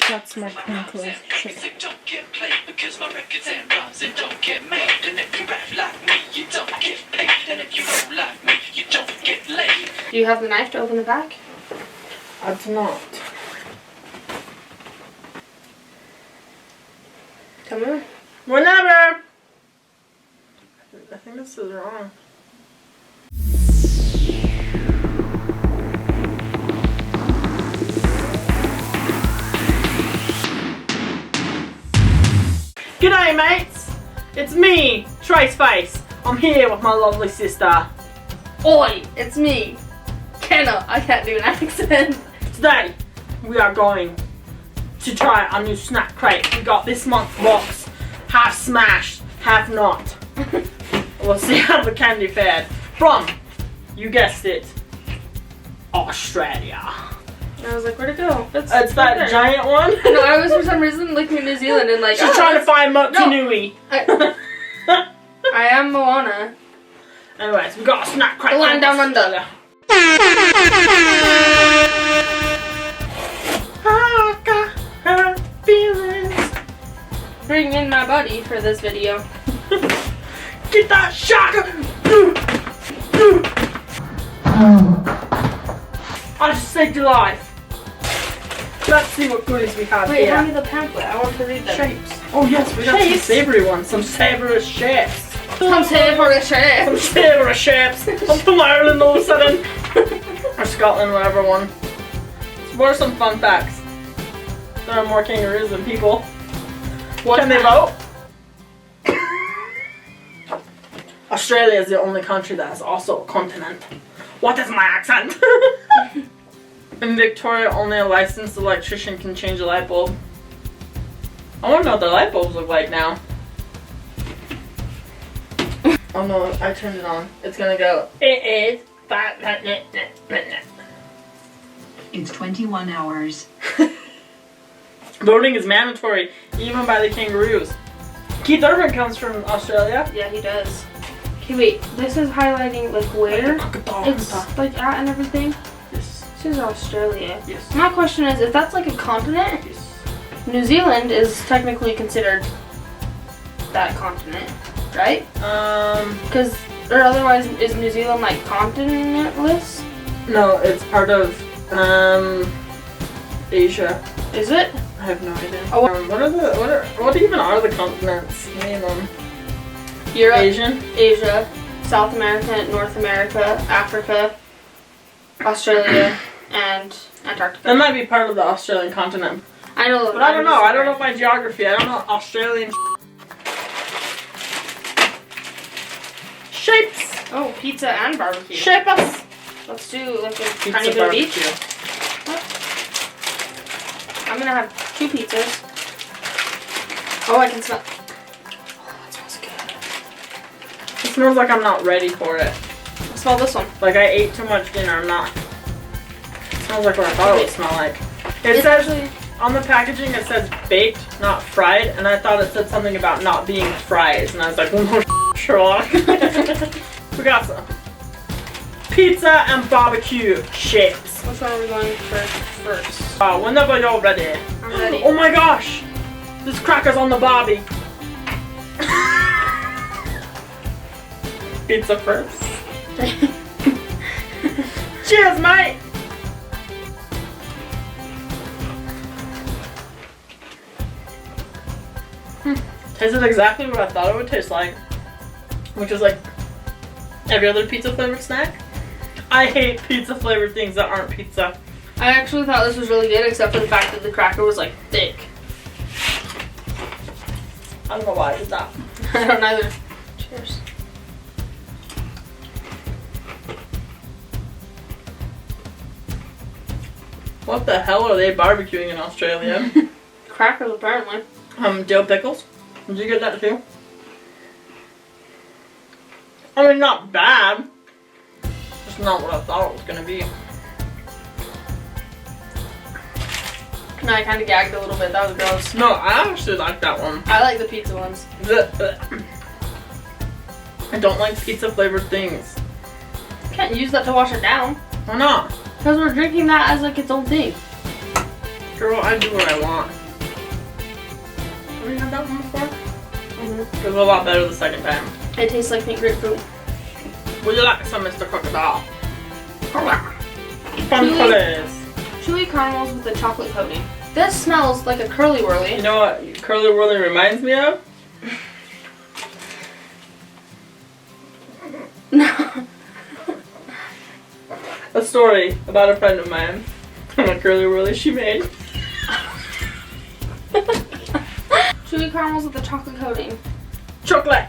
That's my pinnacle shit. Don't get played because my records and rhymes and don't get made. And if you rap like me, you don't get paid. And if you roll like me, you don't get laid. Do you have the knife to open the pack? I do not. Come here. Whenever! I think this is wrong. G'day mates! It's me, Traceface. I'm here with my lovely sister. Oi, it's me, Kenna. I can't do an accent. Today, we are going to try our new snack crate. We got this month's box. Half smashed, half not. We'll see how the candy fared. From, you guessed it, Australia. I was like, where'd it go? It's that giant one. No, I was for some reason looking at New Zealand and like. She's trying to find Motunui. I am Moana. Anyways, we got a snack crate. The land down under. I got her feelings. Bring in my buddy for this video. Get that shotgun! I just saved your life. Let's see what goodies we have Wait, here. hand me the pamphlet. I want to read them. Shapes. Oh yes, we got some savory ones. Some savory shapes. Some savory shapes. Some savory shapes. I'm from Ireland all of a sudden. Or Scotland, whatever one. What are some fun facts? There are more kangaroos than people. Can they vote? Australia is the only country that is also a continent. What is my accent? In Victoria, only a licensed electrician can change a light bulb. I want to know what the light bulbs look like now. Oh no, I turned it on. It's gonna go. It is 5 minutes. It's 21 hours. Voting is mandatory, even by the kangaroos. Keith Urban comes from Australia. Yeah, he does. Okay, wait. This is highlighting like where it's like at and everything. Yes. This is Australia. Yes. My question is, if that's like a continent, Yes. New Zealand is technically considered that continent, right? Because, or otherwise, is New Zealand like continentless? No, it's part of Asia. Is it? I have no idea. Oh, what even are the continents? Name them. Europe, Asian. Asia, South America, North America, Africa, Australia, and Antarctica. That might be part of the Australian continent. I know, But I don't know. I don't know my geography. I don't know Australian shapes. Oh, pizza and barbecue. Shape us. Let's do like a Pizza tiny bit of each. barbecue. I'm gonna have 2 pizzas. Oh, I can smell. Oh, that smells good. It smells like I'm not ready for it. I smell this one. Like I ate too much dinner. I'm not. It smells like what I thought it would smell like. It It's says actually. on the packaging it says baked, not fried, and I thought it said something about not being fries, and I was like, well, no, Sherlock. We got some pizza and barbecue shapes. Which one are we going for first? Whenever you're ready. I'm ready. Oh my gosh! This cracker's on the barbie. Pizza first. Cheers, mate! Tasted exactly what I thought it would taste like. Which is like every other pizza flavored snack. I hate pizza flavored things that aren't pizza. I actually thought this was really good, except for the fact that the cracker was like thick. I don't know why I did that. I don't either. Cheers. What the hell are they barbecuing in Australia? Crackers, apparently. Dill pickles. Did you get that too? I mean, not bad. Just not what I thought it was gonna be. No, I kind of gagged a little bit. That was gross. No, I actually like that one. I like the pizza ones. I don't like pizza flavored things. Can't use that to wash it down. Why not? Because we're drinking that as like its own thing. Girl, I do what I want. Have you had that one before? Mm-hmm. It was a lot better the second time. It tastes like pink grapefruit. Would you like some, Mr. Crocodile? Fun colors. Chewy caramels with a chocolate coating. This smells like a curly whirly. You know what Curly Whirly reminds me of? No. A story about a friend of mine and a Curly Whirly she made. Chewy caramels with a chocolate coating. Chocolate!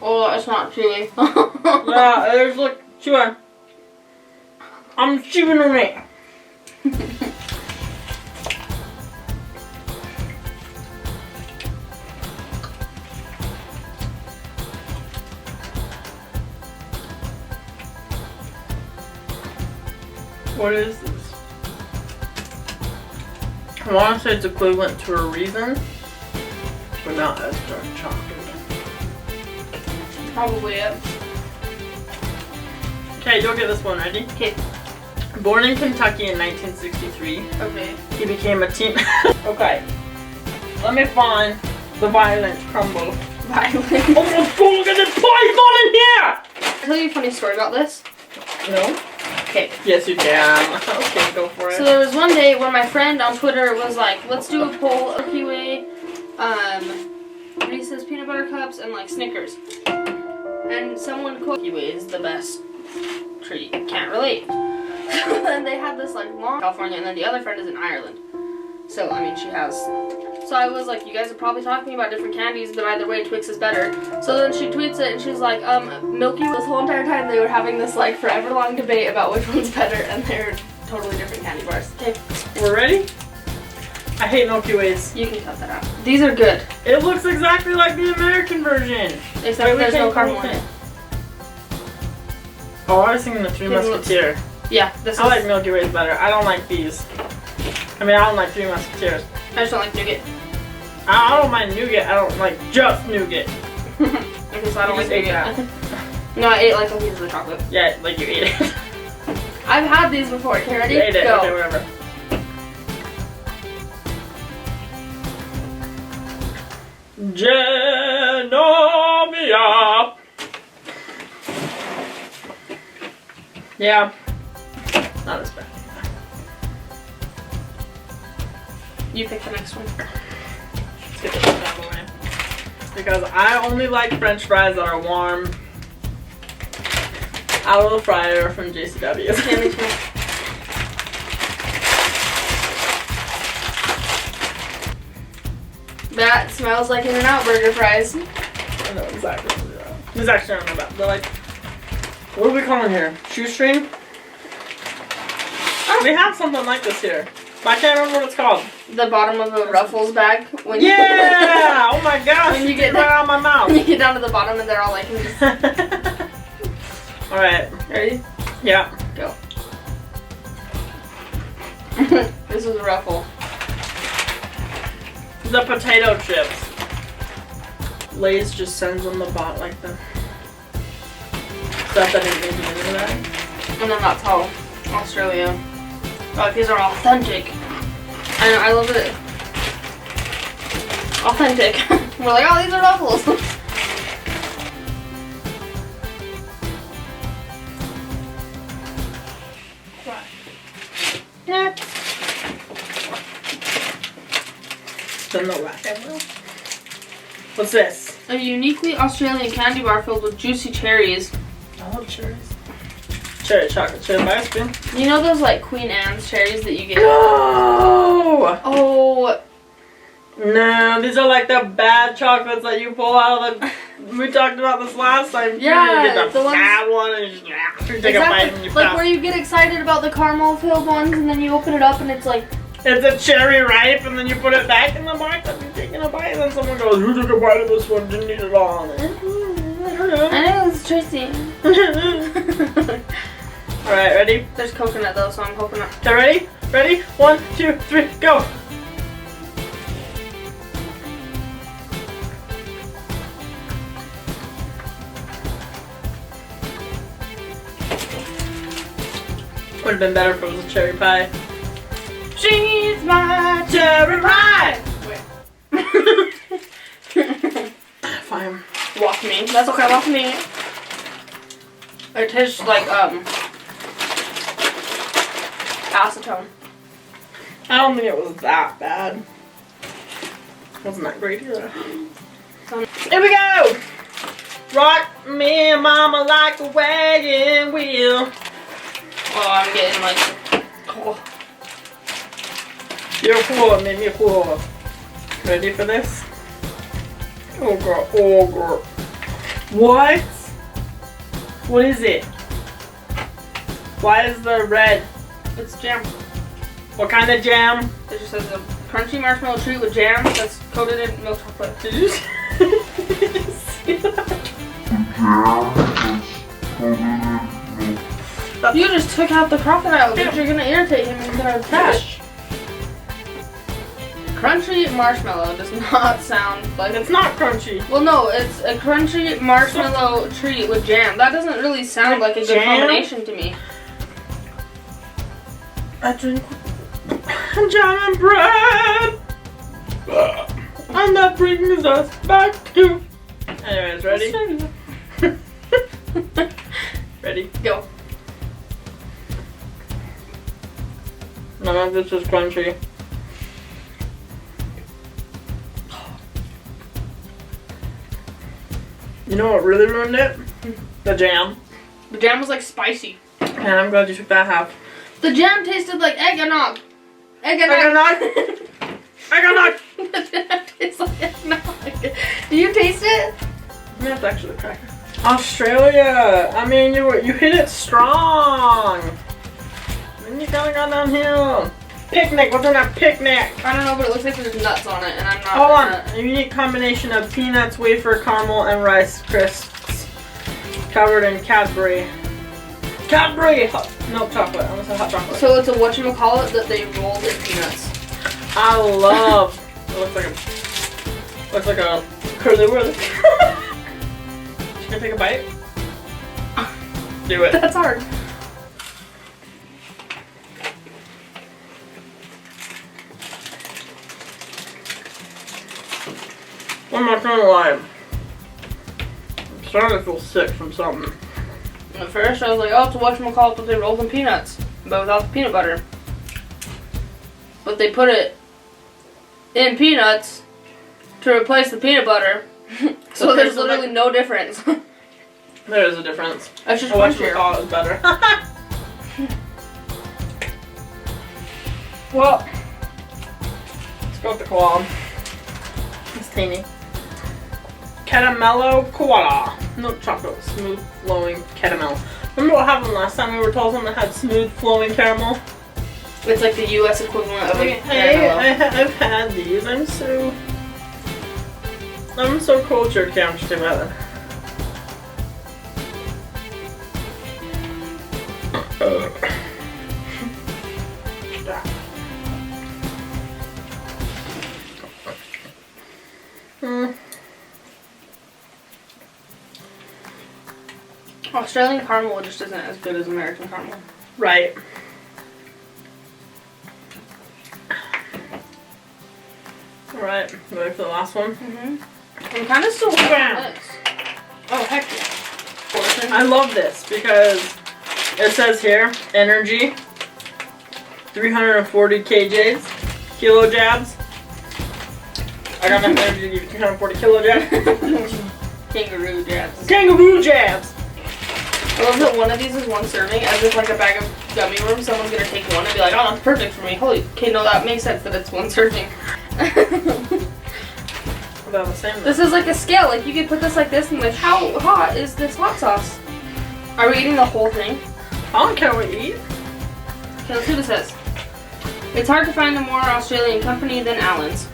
Oh, it's not chewy. Yeah, there's like, chew on. I'm chewing on it. What is this? I want to say it's equivalent to a Reason, but not as dark chocolate. Probably it. Okay, you'll get this one. Ready? Okay. Born in Kentucky in 1963, Okay. he became a teen. Okay. Let me find the violent crumble. Violent. Oh my god, look at this python in here! Can I tell you a funny story about this? No? Okay. Yes, you can. Okay, go for it. So there was one day where my friend on Twitter was like, let's do a poll of Milky Way, Reese's peanut butter cups, and like Snickers. And someone quote Milky Way is the best treat. Can't relate. And they had this like long California, and then the other friend is in Ireland. So I mean, she has. So I was like, you guys are probably talking about different candies, but either way, Twix is better. So then she tweets it, and she's like, Milky Way. This whole entire time they were having this like forever long debate about which one's better, and they're totally different candy bars. Okay, We're ready? I hate Milky Ways. you can cut that out. These are good, It looks exactly like the American version. except there's no caramel in it. Oh, I was thinking the Three It looks- Musketeer. Yeah, this I is. like Milky Ways better. I don't like these. I mean, I don't like Three Musketeers. I just don't like nougat. I don't mind nougat. I don't like just nougat. Okay, so I don't You like just ate nougat. No, I ate like a piece of the chocolate. Yeah, like you ate it. I've had these before. Okay, ready? You ate it. Go. Okay, whatever. Genovia. Yeah. Not as bad. You pick the next one. Let's get this out of the way. Because I only like French fries that are warm out of the fryer from JCW. Okay, me too. That smells like In-N-Out burger fries. I know exactly what they're at. This actually I don't know about. They're like, what are we calling here? Shoestring? We have something like this here. But I can't remember what it's called. The bottom of a Ruffles bag. When Yeah! Oh my gosh! When you get right out of my mouth. When you get down to the bottom and they're all like. Alright. Ready? Yeah. Go. This is a Ruffle. The potato chips. Lay's just sends them the bot like the stuff that didn't make it into that. And then that's how Australia. Oh, these are authentic. And I love it. Authentic. We're like, oh, these are Ruffles. Next. Then the rack. What's this? A uniquely Australian candy bar filled with juicy cherries. I love cherries. Cherry chocolate chip ice cream. You know those like Queen Anne's cherries that you get? No! Oh, No, these are like the bad chocolates that you pull out of the. We talked about this last time. Yeah, you get the the ones- bad one and you just take a bite and you like pass. where you get excited about the caramel filled ones and then you open it up and it's like, It's a cherry ripe and then you put it back in the box and you're taking a bite and then someone goes, who took a bite of this one? Didn't eat it all. I know it's Tracy. Alright, ready? There's coconut though, so I'm hoping not. Okay, ready? Ready? 1, 2, 3, go! Would have been better if it was a cherry pie. She's my cherry pie. Fine. Walk me. That's okay. Walk me. It tastes like acetone. I don't think it was that bad. Wasn't that great either. Here we go! Rock me, mama, like a wagon wheel. Oh, I'm getting like. Oh. You're cool, man, you're cool. Ready for this? Oh girl, oh girl. What? What is it? Why is there red? It's jam. What kind of jam? It just says a crunchy marshmallow treat with jam that's coated in milk chocolate. Did you see that? You just took out the crocodile because you're gonna irritate him and gonna crash. Crunchy marshmallow does not sound like It's not crunchy. Well, no, it's a crunchy marshmallow treat with jam. That doesn't really sound like a good Jam? combination to me. I drink jam and bread. And that brings us back to. Anyways, ready? Ready? Go. None of this is crunchy. You know what really ruined it? The jam. The jam was like spicy. And I'm glad you took that half. The jam tasted like eggnog. Eggnog. Eggnog. The jam tastes like eggnog. Do you taste it? You have to actually crack it. Australia. I mean, you hit it strong. Then you kind of got downhill. Picnic. What's in that picnic? I don't know, but it looks like there's nuts on it, and I'm not. Hold on. A unique combination of peanuts, wafer, caramel, and rice crisps covered in Cadbury. Cadbury hot milk chocolate. I almost said hot chocolate. So it's a whatchamacallit that they rolled in peanuts. I love. It looks like a curly whirly. You gonna take a bite? Do it. That's hard. I'm not gonna lie. I'm starting to feel sick from something. At first, I was like, oh, it's a whatchamacallit, but they rolled in peanuts, but without the peanut butter. But they put it in peanuts to replace the peanut butter, so there's literally no difference. There is a difference. That's just I wish crunchier. McCall is better. Well, let's go with the koala. It's teeny. Caramello koala. Milk chocolate, smooth flowing caramel. Remember what happened last time we were told something that had smooth flowing caramel? It's like the U.S. equivalent of a Hey, caramello. I've had these. I'm so cultured. Okay, I'm just doing that. Australian caramel just isn't as good as American caramel. Right. Alright, ready for the last one? I'm kind of still waiting on this. Oh, heck yeah. I love this because it says here, energy, 340 kJs, kilo jabs. I got enough energy to give you 340 kilo jabs. Kangaroo jabs. Kangaroo jabs! I love that one of these is one serving, as if like a bag of gummy worms, someone's gonna take one and be like, oh, that's perfect for me. Holy, okay, no, that makes sense that it's one serving. About the same. This is like a scale, like you could put this like this and like, how hot is this hot sauce? Are we eating the whole thing? I don't care what you eat. Okay, let's see what it says. It's hard to find a more Australian company than Allen's.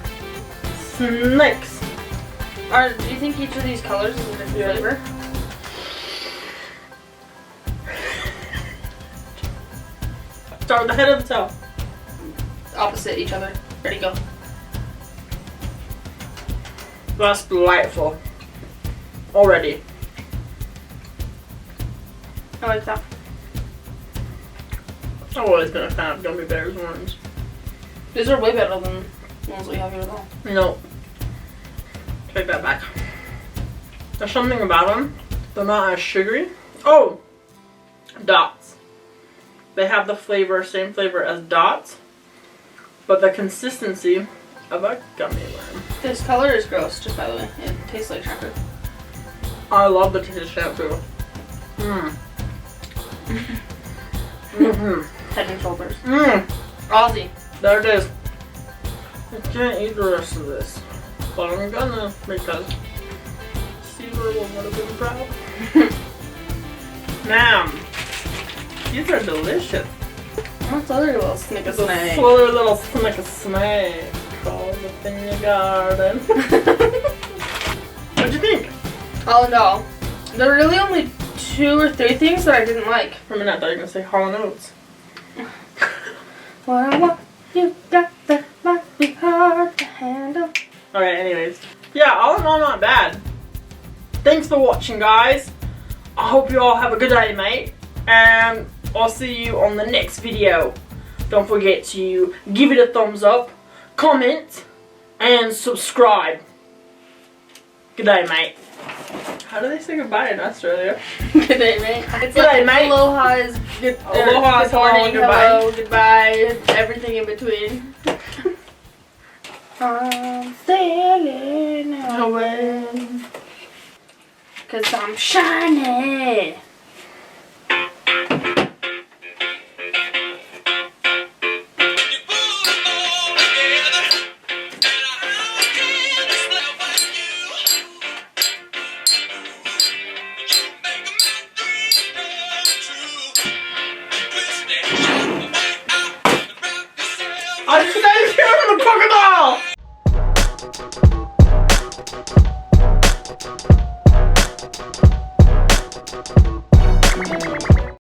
Snakes. Do you think each of these colors is a different flavor? Start with the head of the tail. Opposite each other. Ready, go. That's delightful. Already. I like that. I've always been a fan of gummy bears ones. These are way better than the ones we have here though. No. Take that back. There's something about them. They're not as sugary. Oh! Dots. They have the flavor, same flavor as Dots, but the consistency of a gummy worm. This color is gross, just by the way. It tastes like shampoo. I love the taste of shampoo. Mmm. Mm-hmm. Head and shoulders. Mmm. Aussie. There it is. I can't eat the rest of this, but I'm gonna because Caesar will would have been proud. Ma'am, these are delicious. What's other little snicker It's a snake? slither little snicker snake called up in your garden. What'd you think? All in all, there were really only 2 or 3 things that I didn't like. For a minute, I thought you were gonna say Hall & Oates. What I want, you got that might be hard to handle. Okay, anyways. Yeah, all in all, not bad. Thanks for watching, guys. I hope you all have a good day, mate. And I'll see you on the next video. Don't forget to give it a thumbs up, comment, and subscribe. Good day, mate. How do they say goodbye in Australia? Good day, mate. It's Good day, mate. Aloha is good. Aloha is good morning, hello, hello, goodbye, everything in between. I'm sailing away, 'cause I'm shiny. I just said here from the crocodile!